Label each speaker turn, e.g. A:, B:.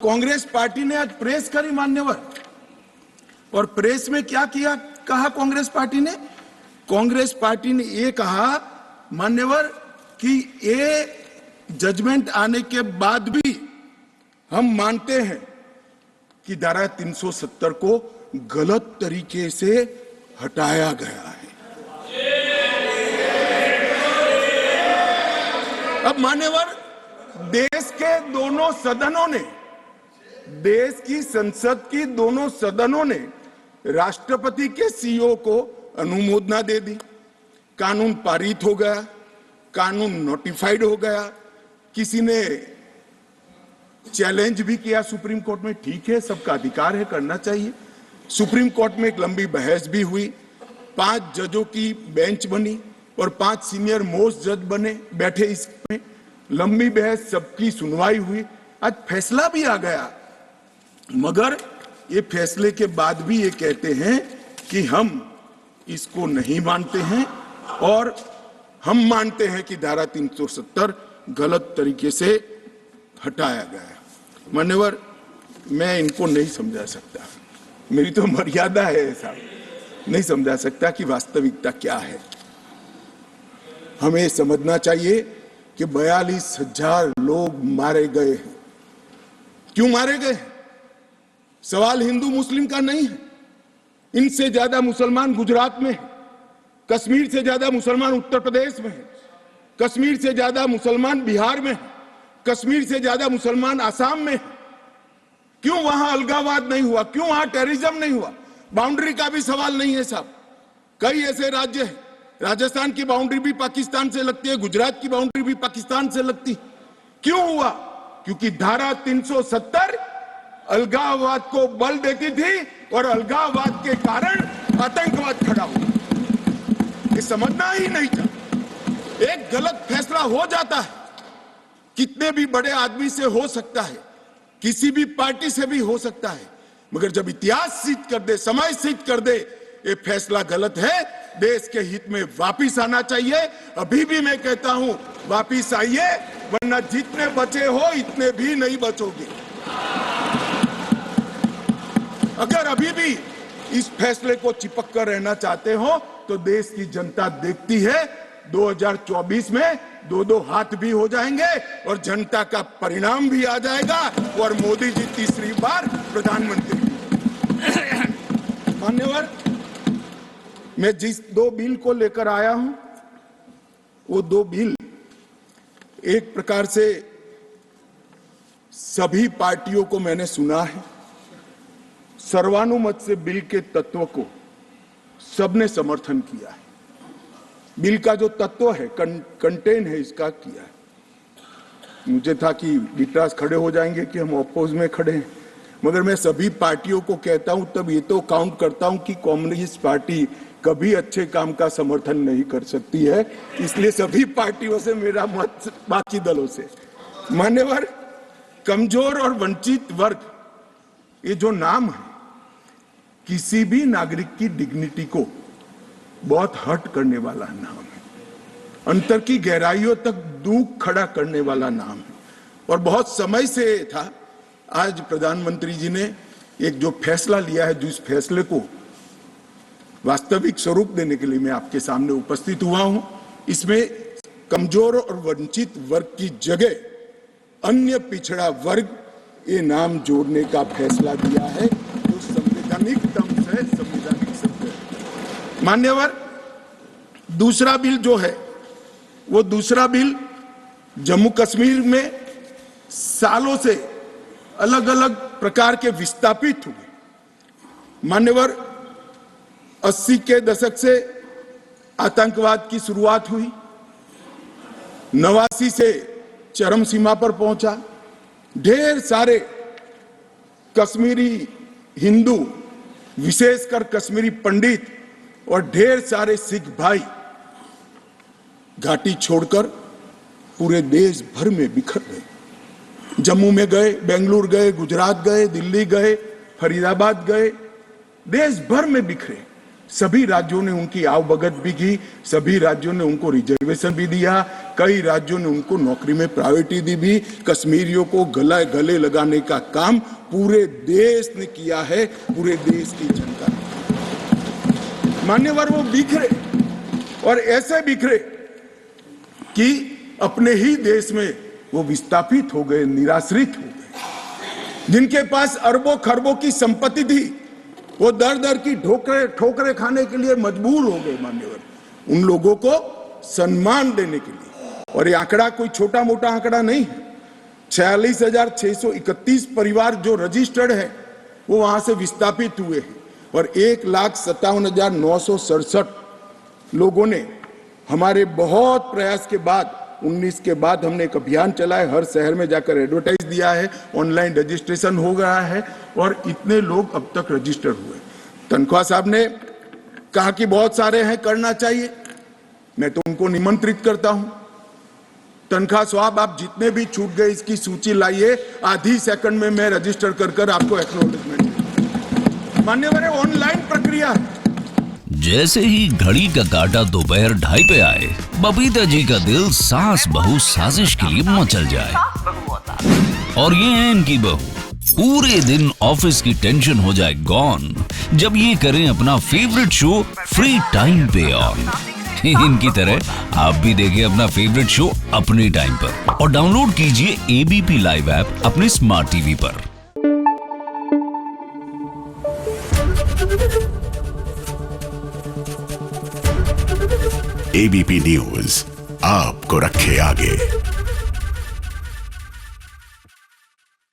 A: Congress party ने आज press करी मान्यवर, और प्रेस में क्या किया कहा कांग्रेस पार्टी ने ये कहा मान्यवर कि ये जजमेंट आने के बाद भी हम मानते हैं कि धारा 370 को गलत तरीके से हटाया गया है। अब मान्यवर, देश के दोनों सदनों ने, देश की संसद की दोनों सदनों ने राष्ट्रपति के सीओ को अनुमोदना दे दी, कानून पारित हो गया, कानून नोटिफाइड हो गया, किसी ने चैलेंज भी किया सुप्रीम कोर्ट में। ठीक है, सबका अधिकार है, करना चाहिए। सुप्रीम कोर्ट में एक लंबी बहस भी हुई, 5 जजों की बेंच बनी और 5 सीनियर मोस्ट जज बैठे इसमें, लंबी बहस, सबकी सुनवाई हुई, आज फैसला भी आ गया। मगर ये फैसले के बाद भी ये कहते हैं कि हम इसको नहीं मानते हैं और हम मानते हैं कि धारा 370 गलत तरीके से हटाया गया है। मान्यवर, मैं इनको नहीं समझा सकता, मेरी तो मर्यादा है ऐसा, नहीं समझा सकता कि वास्तविकता क्या है। हमें समझना चाहिए कि 42,000 लोग मारे गए हैं। क्यों मारे गए? सवाल हिंदू मुस्लिम का नहीं है। इनसे ज्यादा मुसलमान गुजरात में है, कश्मीर से ज्यादा मुसलमान उत्तर प्रदेश में है, कश्मीर से ज्यादा मुसलमान बिहार में है, कश्मीर से ज्यादा मुसलमान आसाम में है। क्यों वहां अलगाववाद नहीं हुआ? क्यों वहां टेररिज्म नहीं हुआ? बाउंड्री का भी सवाल नहीं है साहब। कई ऐसे राज्य हैं, राजस्थान की बाउंड्री भी पाकिस्तान से लगती है, गुजरात की बाउंड्री भी पाकिस्तान से लगती। क्यों हुआ? क्योंकि धारा 370 अलगाववाद को बल देती थी और अलगाववाद के कारण आतंकवाद खड़ा हुआ। ये समझना ही नहीं था। एक गलत फैसला हो जाता है, कितने भी बड़े आदमी से हो सकता है, किसी भी पार्टी से भी हो सकता है, मगर जब इतिहास सिद्ध कर दे, समय सिद्ध कर दे ये फैसला गलत है, देश के हित में वापिस आना चाहिए। अभी भी मैं कहता हूं, वापिस आइए, वरना जितने बचे हो इतने भी नहीं बचोगे। अगर अभी भी इस फैसले को चिपक कर रहना चाहते हो तो देश की जनता देखती है, 2024 में 2-2 हाथ भी हो जाएंगे और जनता का परिणाम भी आ जाएगा और मोदी जी तीसरी बार प्रधानमंत्री। मान्यवर, मैं जिस 2 बिल को लेकर आया हूं, वो 2 बिल एक प्रकार से सभी पार्टियों को मैंने सुना है, सर्वानुमत से बिल के तत्व को सबने समर्थन किया है। बिल का जो तत्व है, कंटेन है, इसका किया है। मुझे था कि विकास खड़े हो जाएंगे कि हम अपोज में खड़े हैं, मगर मैं सभी पार्टियों को कहता हूं, तब ये तो काउंट करता हूं कि कम्युनिस्ट पार्टी कभी अच्छे काम का समर्थन नहीं कर सकती है, इसलिए सभी पार्टियों से मेरा मत बाकी दलों से। मान्यवर, कमजोर और वंचित वर्ग, ये जो नाम है, किसी भी नागरिक की डिग्निटी को बहुत हर्ट करने वाला नाम है, अंतर की गहराइयों तक दुख खड़ा करने वाला नाम है, और बहुत समय से था। आज प्रधानमंत्री जी ने एक जो फैसला लिया है, जिस फैसले को वास्तविक स्वरूप देने के लिए मैं आपके सामने उपस्थित हुआ हूं, इसमें कमजोर और वंचित वर्ग की जगह अन्य पिछड़ा वर्ग ये नाम जोड़ने का फैसला दिया है, जो संवैधानिक ढंग से संवैधानिक शब्द है। मान्यवर, दूसरा बिल जो है, वो दूसरा बिल जम्मू कश्मीर में सालों से अलग अलग प्रकार के विस्थापित हुए। मान्यवर, 80 के दशक से आतंकवाद की शुरुआत हुई, 89 से चरम सीमा पर पहुंचा। ढेर सारे कश्मीरी हिंदू, विशेषकर कश्मीरी पंडित और ढेर सारे सिख भाई घाटी छोड़कर पूरे देश भर में बिखर गए। जम्मू में गए, बेंगलुरु गए, गुजरात गए, दिल्ली गए, फरीदाबाद गए, देश भर में बिखरे। सभी राज्यों ने उनकी आवभगत भी की, सभी राज्यों ने उनको रिजर्वेशन भी दिया, कई राज्यों ने उनको नौकरी में प्रायोरिटी दी भी। कश्मीरियों को गले लगाने का काम पूरे देश ने किया है, पूरे देश की जनता ने। मान्यवर, वो बिखरे और ऐसे बिखरे कि अपने ही देश में वो विस्थापित हो गए, निराश्रित हो गए। जिनके पास अरबों खरबों की संपत्ति थी, वो दर दर की ठोकरें खाने के लिए मजबूर हो गए। मान्यवर, उन लोगों को सम्मान देने के लिए, और ये आंकड़ा कोई छोटा मोटा आंकड़ा नहीं है, 46,631 परिवार जो रजिस्टर्ड है वो वहां से विस्थापित हुए हैं, और 1,57,967 लोगों ने हमारे बहुत प्रयास के बाद 19 के बाद हमने एक अभियान चलाया, हर शहर में जाकर एडवर्टाइज दिया है, ऑनलाइन रजिस्ट्रेशन हो गया है और इतने लोग अब तक रजिस्टर हुए। तनख्वाह साहब ने कहा कि बहुत सारे हैं, करना चाहिए, मैं तो उनको निमंत्रित करता हूं। तनख्वाह साहब, आप जितने भी छूट गए इसकी सूची लाइए, आधी सेकंड में मैं रजिस्टर कर आपको एक्नॉलेजमेंट। मान्यवर, ऑनलाइन प्रक्रिया है।
B: जैसे ही घड़ी का काटा दोपहर 2:30 पे आए, बबीता जी का दिल सास बहू साजिश के लिए मचल जाए। और ये है इनकी बहू, पूरे दिन ऑफिस की टेंशन हो जाए गॉन जब ये करें अपना फेवरेट शो फ्री टाइम पे ऑन। इनकी तरह आप भी देखें अपना फेवरेट शो अपने टाइम पर और डाउनलोड कीजिए एबीपी लाइव ऐप अपने स्मार्ट टीवी पर।
C: एबीपी न्यूज आपको रखे आगे।